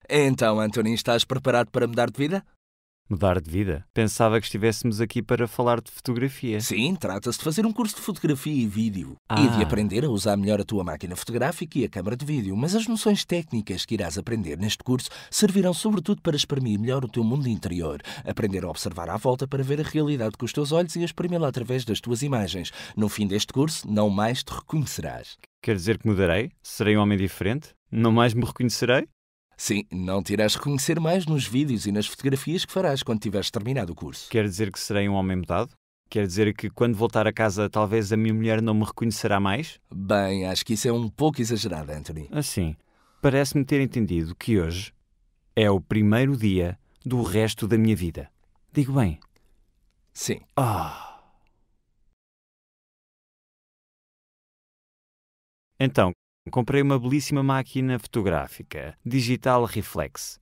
Então, Anthony, estás preparado para mudar de vida? Mudar de vida? Pensava que estivéssemos aqui para falar de fotografia. Sim, trata-se de fazer um curso de fotografia e vídeo e de aprender a usar melhor a tua máquina fotográfica e a câmara de vídeo, mas as noções técnicas que irás aprender neste curso servirão sobretudo para exprimir melhor o teu mundo interior, aprender a observar à volta para ver a realidade com os teus olhos e a exprimi-la através das tuas imagens. No fim deste curso, não mais te reconhecerás. Quer dizer que mudarei? Serei um homem diferente? Não mais me reconhecerei? Sim, não te irás reconhecer mais nos vídeos e nas fotografias que farás quando tiveres terminado o curso. Quer dizer que serei um homem mudado? Quer dizer que quando voltar a casa talvez a minha mulher não me reconhecerá mais? Bem, acho que isso é um pouco exagerado, Anthony. Assim, parece-me ter entendido que hoje é o primeiro dia do resto da minha vida. Digo bem? Sim. Então, comprei uma belíssima máquina fotográfica, Digital Reflex,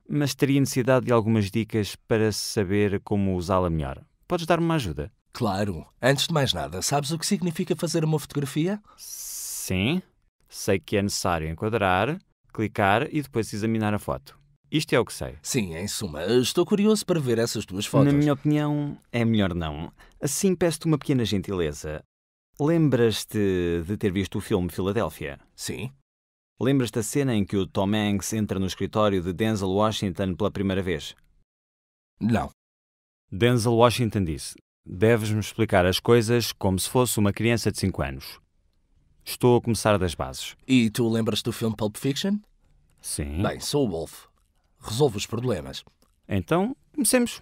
mas teria necessidade de algumas dicas para saber como usá-la melhor. Podes dar-me uma ajuda? Claro. Antes de mais nada, sabes o que significa fazer uma fotografia? Sim, sei que é necessário enquadrar, clicar e depois examinar a foto. Isto é o que sei. Sim, em suma, estou curioso para ver essas tuas fotos. Na minha opinião, é melhor não. Assim peço-te uma pequena gentileza. Lembras-te de ter visto o filme Filadélfia? Sim. Lembras-te da cena em que o Tom Hanks entra no escritório de Denzel Washington pela primeira vez? Não. Denzel Washington disse: "Deves-me explicar as coisas como se fosse uma criança de 5 anos. Estou a começar das bases." E tu lembras do filme Pulp Fiction? Sim. Bem, sou o Wolf. Resolvo os problemas. Então, comecemos.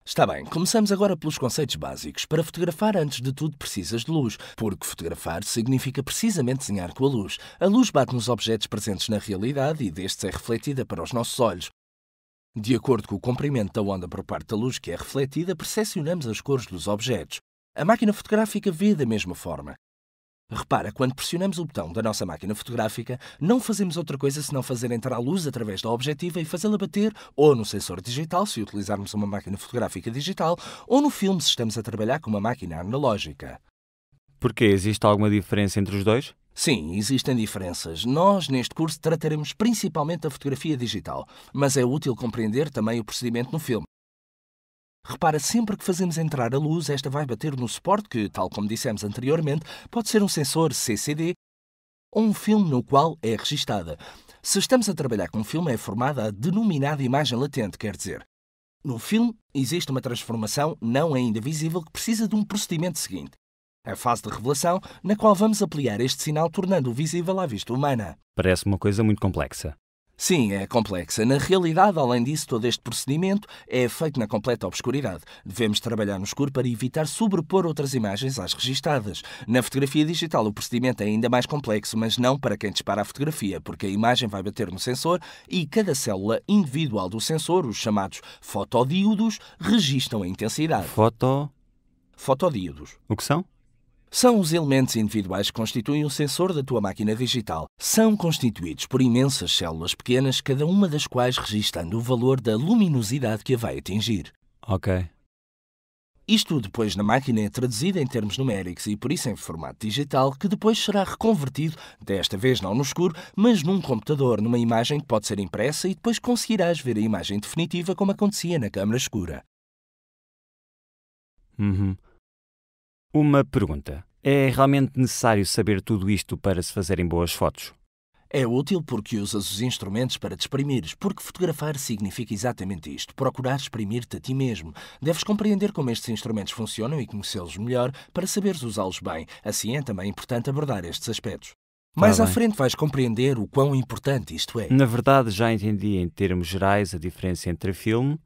Está bem, começamos agora pelos conceitos básicos. Para fotografar, antes de tudo, precisas de luz, porque fotografar significa precisamente desenhar com a luz. A luz bate nos objetos presentes na realidade e destes é refletida para os nossos olhos. De acordo com o comprimento da onda por parte da luz que é refletida, percepcionamos as cores dos objetos. A máquina fotográfica vê da mesma forma. Repara, quando pressionamos o botão da nossa máquina fotográfica, não fazemos outra coisa senão fazer entrar a luz através da objetiva e fazê-la bater ou no sensor digital, se utilizarmos uma máquina fotográfica digital, ou no filme, se estamos a trabalhar com uma máquina analógica. Porquê? Existe alguma diferença entre os dois? Sim, existem diferenças. Nós, neste curso, trataremos principalmente da fotografia digital, mas é útil compreender também o procedimento no filme. Repara, sempre que fazemos entrar a luz, esta vai bater no suporte que, tal como dissemos anteriormente, pode ser um sensor CCD ou um filme no qual é registada. Se estamos a trabalhar com um filme, é formada a denominada imagem latente, quer dizer, no filme existe uma transformação não ainda visível que precisa de um procedimento seguinte. A fase de revelação, na qual vamos ampliar este sinal tornando-o visível à vista humana. Parece uma coisa muito complexa. Sim, é complexa. Na realidade, além disso, todo este procedimento é feito na completa obscuridade. Devemos trabalhar no escuro para evitar sobrepor outras imagens às registadas. Na fotografia digital, o procedimento é ainda mais complexo, mas não para quem dispara a fotografia, porque a imagem vai bater no sensor e cada célula individual do sensor, os chamados fotodíodos, registam a intensidade. Fotodíodos. O que são? São os elementos individuais que constituem o sensor da tua máquina digital. São constituídos por imensas células pequenas, cada uma das quais registando o valor da luminosidade que a vai atingir. Ok. Isto depois na máquina é traduzido em termos numéricos e por isso em formato digital, que depois será reconvertido, desta vez não no escuro, mas num computador, numa imagem que pode ser impressa e depois conseguirás ver a imagem definitiva como acontecia na câmara escura. Uma pergunta. É realmente necessário saber tudo isto para se fazerem boas fotos? É útil porque usas os instrumentos para te exprimires, porque fotografar significa exatamente isto, procurar exprimir-te a ti mesmo. Deves compreender como estes instrumentos funcionam e conhecê-los melhor para saberes usá-los bem. Assim é também importante abordar estes aspectos. Mais à frente vais compreender o quão importante isto é. Na verdade, já entendi em termos gerais a diferença entre filme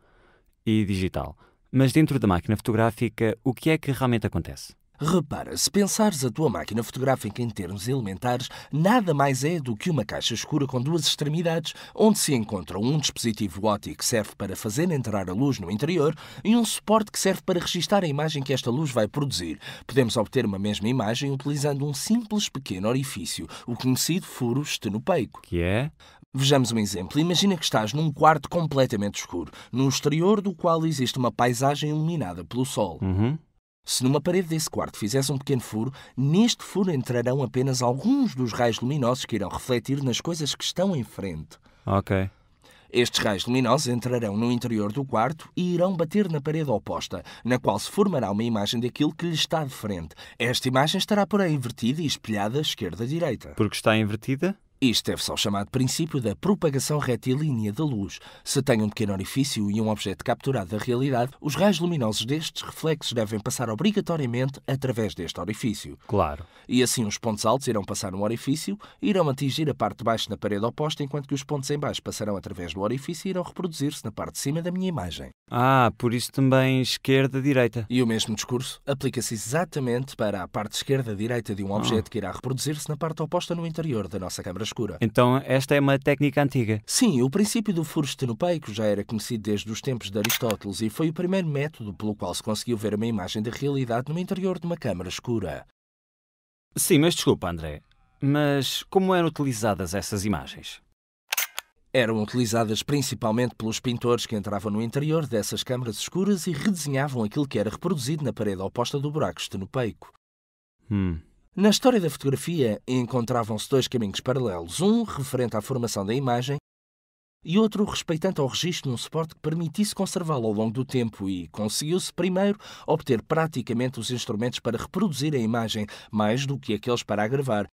e digital. Mas dentro da máquina fotográfica, o que é que realmente acontece? Repara, se pensares a tua máquina fotográfica em termos elementares, nada mais é do que uma caixa escura com duas extremidades, onde se encontra um dispositivo óptico que serve para fazer entrar a luz no interior e um suporte que serve para registar a imagem que esta luz vai produzir. Podemos obter uma mesma imagem utilizando um simples pequeno orifício, o conhecido furo estenopeico. Que é? Vejamos um exemplo. Imagina que estás num quarto completamente escuro, no exterior do qual existe uma paisagem iluminada pelo sol. Se numa parede desse quarto fizeres um pequeno furo, neste furo entrarão apenas alguns dos raios luminosos que irão refletir nas coisas que estão em frente. Ok. Estes raios luminosos entrarão no interior do quarto e irão bater na parede oposta, na qual se formará uma imagem daquilo que lhe está de frente. Esta imagem estará, porém, invertida e espelhada esquerda-direita. Porque está invertida? Isto deve-se ao chamado princípio da propagação retilínea da luz. Se tem um pequeno orifício e um objeto capturado da realidade, os raios luminosos destes reflexos devem passar obrigatoriamente através deste orifício. Claro. E assim os pontos altos irão passar no orifício e irão atingir a parte de baixo na parede oposta, enquanto que os pontos em baixo passarão através do orifício e irão reproduzir-se na parte de cima da minha imagem. Por isso também esquerda-direita. E o mesmo discurso aplica-se exatamente para a parte esquerda-direita de um objeto que irá reproduzir-se na parte oposta no interior da nossa câmara escura. Então esta é uma técnica antiga. Sim, o princípio do furo estenopeico já era conhecido desde os tempos de Aristóteles e foi o primeiro método pelo qual se conseguiu ver uma imagem da realidade no interior de uma câmara escura. Sim, mas desculpa, André. Mas como eram utilizadas essas imagens? Eram utilizadas principalmente pelos pintores que entravam no interior dessas câmaras escuras e redesenhavam aquilo que era reproduzido na parede oposta do buraco estenopeico. Na história da fotografia encontravam-se dois caminhos paralelos, um referente à formação da imagem e outro respeitante ao registro num suporte que permitisse conservá-lo ao longo do tempo e conseguiu-se primeiro obter praticamente os instrumentos para reproduzir a imagem mais do que aqueles para a gravar.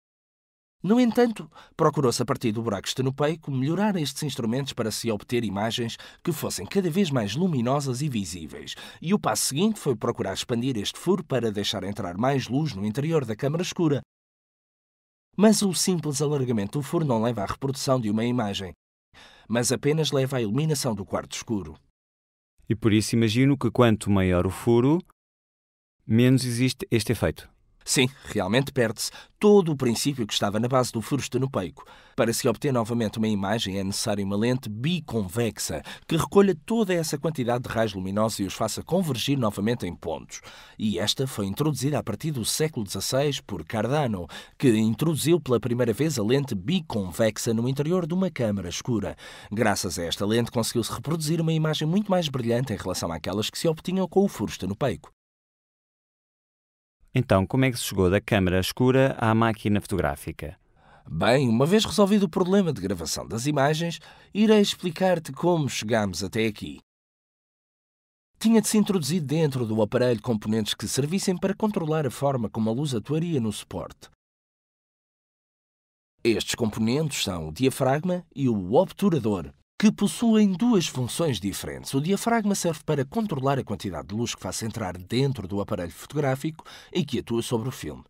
No entanto, procurou-se a partir do buraco estenopeico melhorar estes instrumentos para se obter imagens que fossem cada vez mais luminosas e visíveis. E o passo seguinte foi procurar expandir este furo para deixar entrar mais luz no interior da câmara escura. Mas o simples alargamento do furo não leva à reprodução de uma imagem, mas apenas leva à iluminação do quarto escuro. E por isso imagino que quanto maior o furo, menos existe este efeito. Sim, realmente perde-se todo o princípio que estava na base do furo estenopeico. Para se obter novamente uma imagem é necessária uma lente biconvexa que recolha toda essa quantidade de raios luminosos e os faça convergir novamente em pontos. E esta foi introduzida a partir do século XVI por Cardano, que introduziu pela primeira vez a lente biconvexa no interior de uma câmara escura. Graças a esta lente conseguiu-se reproduzir uma imagem muito mais brilhante em relação àquelas que se obtinham com o furo estenopeico. Então, como é que se chegou da câmara escura à máquina fotográfica? Bem, uma vez resolvido o problema de gravação das imagens, irei explicar-te como chegámos até aqui. Tinha de se introduzir dentro do aparelho componentes que servissem para controlar a forma como a luz atuaria no suporte. Estes componentes são o diafragma e o obturador, que possuem duas funções diferentes. O diafragma serve para controlar a quantidade de luz que faça entrar dentro do aparelho fotográfico e que atua sobre o filme.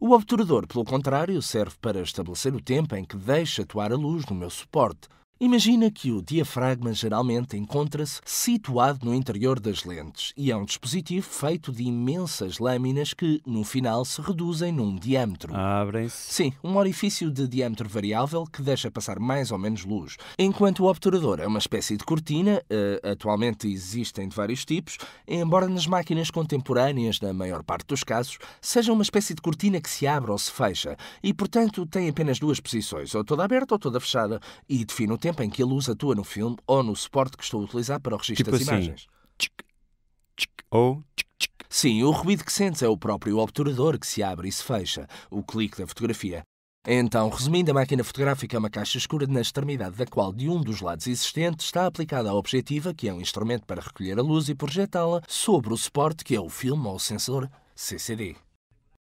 O obturador, pelo contrário, serve para estabelecer o tempo em que deixa atuar a luz no meu suporte. Imagina que o diafragma geralmente encontra-se situado no interior das lentes e é um dispositivo feito de imensas lâminas que, no final, se reduzem num diâmetro. Abrem-se. Sim, um orifício de diâmetro variável que deixa passar mais ou menos luz. Enquanto o obturador é uma espécie de cortina, atualmente existem de vários tipos, embora nas máquinas contemporâneas, na maior parte dos casos, seja uma espécie de cortina que se abre ou se fecha e, portanto, tem apenas duas posições, ou toda aberta ou toda fechada, e define o tempo em que a luz atua no filme ou no suporte que estou a utilizar para o registro das imagens. Sim, o ruído que sentes é o próprio obturador que se abre e se fecha, o clique da fotografia. Então, resumindo, a máquina fotográfica é uma caixa escura na extremidade da qual de um dos lados existentes está aplicada a objetiva, que é um instrumento para recolher a luz e projetá-la, sobre o suporte, que é o filme ou o sensor CCD.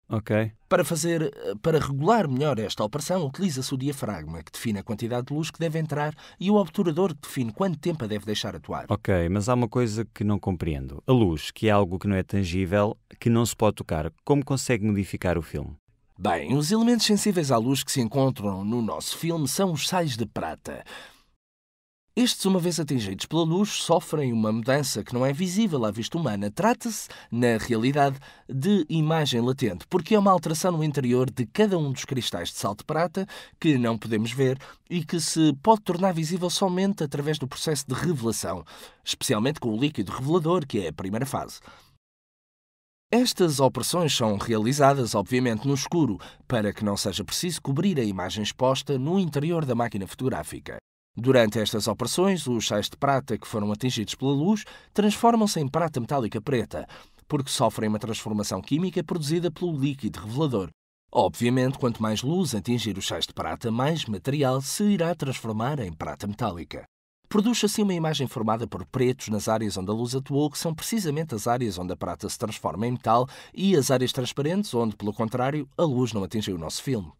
Ok. Para regular melhor esta operação, utiliza-se o diafragma, que define a quantidade de luz que deve entrar, e o obturador, que define quanto tempo a deve deixar atuar. Ok, mas há uma coisa que não compreendo. A luz, que é algo que não é tangível, que não se pode tocar, como consegue modificar o filme? Bem, os elementos sensíveis à luz que se encontram no nosso filme são os sais de prata. Estes, uma vez atingidos pela luz, sofrem uma mudança que não é visível à vista humana. Trata-se, na realidade, de imagem latente, porque é uma alteração no interior de cada um dos cristais de sal de prata que não podemos ver e que se pode tornar visível somente através do processo de revelação, especialmente com o líquido revelador, que é a primeira fase. Estas operações são realizadas, obviamente, no escuro, para que não seja preciso cobrir a imagem exposta no interior da máquina fotográfica. Durante estas operações, os sais de prata que foram atingidos pela luz transformam-se em prata metálica preta, porque sofrem uma transformação química produzida pelo líquido revelador. Obviamente, quanto mais luz atingir os sais de prata, mais material se irá transformar em prata metálica. Produz assim uma imagem formada por pretos nas áreas onde a luz atuou, que são precisamente as áreas onde a prata se transforma em metal, e as áreas transparentes, onde, pelo contrário, a luz não atingiu o nosso filme.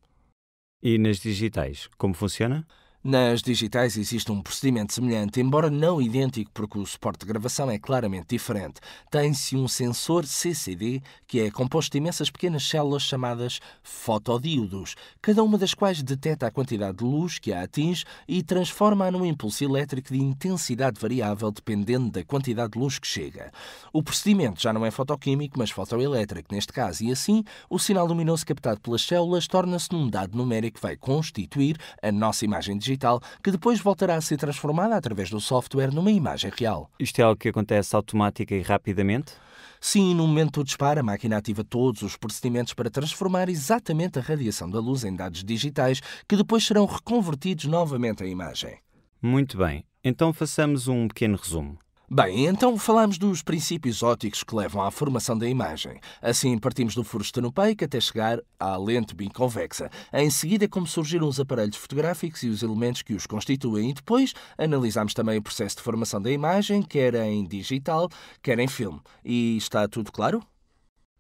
E nas digitais, como funciona? Nas digitais existe um procedimento semelhante, embora não idêntico, porque o suporte de gravação é claramente diferente. Tem-se um sensor CCD, que é composto de imensas pequenas células chamadas fotodíodos, cada uma das quais detecta a quantidade de luz que a atinge e transforma-a num impulso elétrico de intensidade variável dependendo da quantidade de luz que chega. O procedimento já não é fotoquímico, mas fotoelétrico neste caso, e assim o sinal luminoso captado pelas células torna-se num dado numérico que vai constituir a nossa imagem digital, que depois voltará a ser transformada através do software numa imagem real. Isto é algo que acontece automática e rapidamente? Sim, no momento do disparo, a máquina ativa todos os procedimentos para transformar exatamente a radiação da luz em dados digitais, que depois serão reconvertidos novamente em imagem. Muito bem, então façamos um pequeno resumo. Bem, então falamos dos princípios ópticos que levam à formação da imagem. Assim, partimos do furo estenopeico até chegar à lente biconvexa. Em seguida, é como surgiram os aparelhos fotográficos e os elementos que os constituem. E depois, analisamos também o processo de formação da imagem, quer em digital, quer em filme. E está tudo claro?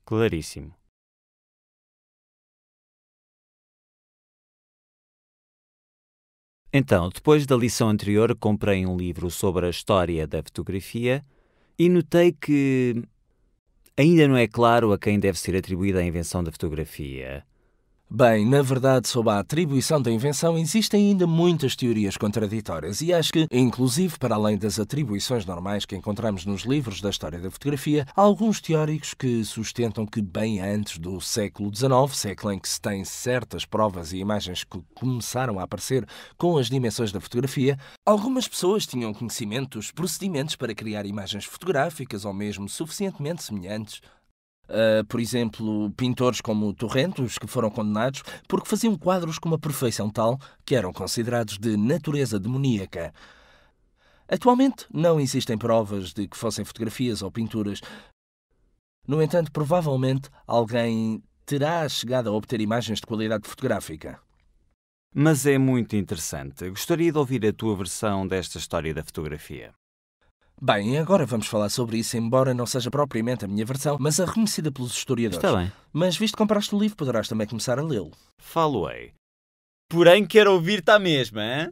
Claríssimo. Então, depois da lição anterior, comprei um livro sobre a história da fotografia e notei que ainda não é claro a quem deve ser atribuída a invenção da fotografia. Bem, na verdade, sob a atribuição da invenção, existem ainda muitas teorias contraditórias e acho que, inclusive para além das atribuições normais que encontramos nos livros da história da fotografia, há alguns teóricos que sustentam que bem antes do século XIX, século em que se tem certas provas e imagens que começaram a aparecer com as dimensões da fotografia, algumas pessoas tinham conhecimento dos procedimentos para criar imagens fotográficas ou mesmo suficientemente semelhantes. Por exemplo, pintores como Torrentos, que foram condenados porque faziam quadros com uma perfeição tal que eram considerados de natureza demoníaca. Atualmente, não existem provas de que fossem fotografias ou pinturas. No entanto, provavelmente alguém terá chegado a obter imagens de qualidade fotográfica. Mas é muito interessante. Gostaria de ouvir a tua versão desta história da fotografia. Bem, agora vamos falar sobre isso, embora não seja propriamente a minha versão, mas a reconhecida pelos historiadores. Está bem. Mas visto que compraste o livro, poderás também começar a lê-lo. Falo-ei. Porém, quero ouvir-te à mesma, hein?